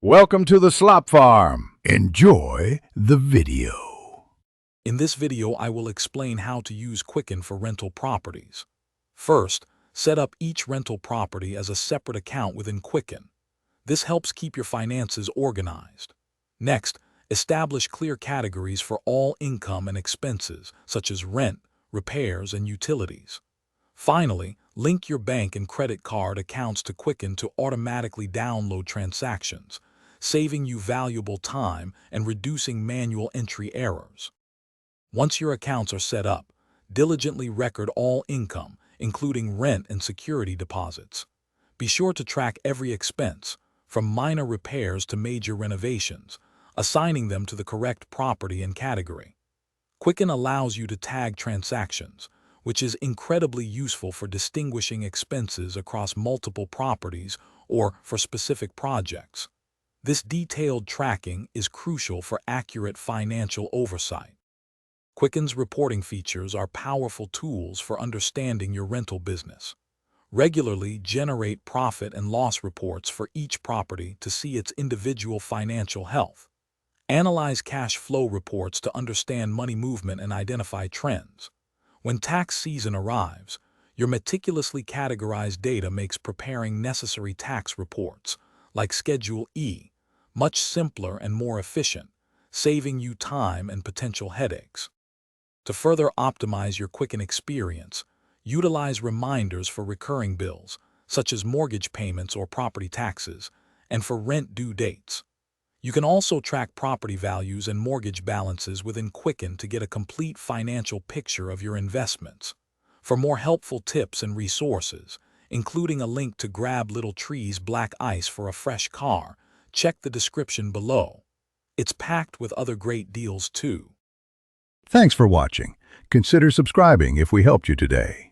Welcome to the Slop Farm. Enjoy the video. In this video, I will explain how to use Quicken for rental properties. First, set up each rental property as a separate account within Quicken. This helps keep your finances organized. Next, establish clear categories for all income and expenses, such as rent, repairs, and utilities. Finally, link your bank and credit card accounts to Quicken to automatically download transactions, saving you valuable time and reducing manual entry errors. Once your accounts are set up, diligently record all income, including rent and security deposits. Be sure to track every expense, from minor repairs to major renovations, assigning them to the correct property and category. Quicken allows you to tag transactions, which is incredibly useful for distinguishing expenses across multiple properties or for specific projects. This detailed tracking is crucial for accurate financial oversight. Quicken's reporting features are powerful tools for understanding your rental business. Regularly generate profit and loss reports for each property to see its individual financial health. Analyze cash flow reports to understand money movement and identify trends. When tax season arrives, your meticulously categorized data makes preparing necessary tax reports, like Schedule E, much simpler and more efficient, saving you time and potential headaches. To further optimize your Quicken experience, utilize reminders for recurring bills, such as mortgage payments or property taxes, and for rent due dates. You can also track property values and mortgage balances within Quicken to get a complete financial picture of your investments. For more helpful tips and resources, including a link to grab Little Tree's black ice for a fresh car, check the description below. It's packed with other great deals too. Thanks for watching. Consider subscribing if we helped you today.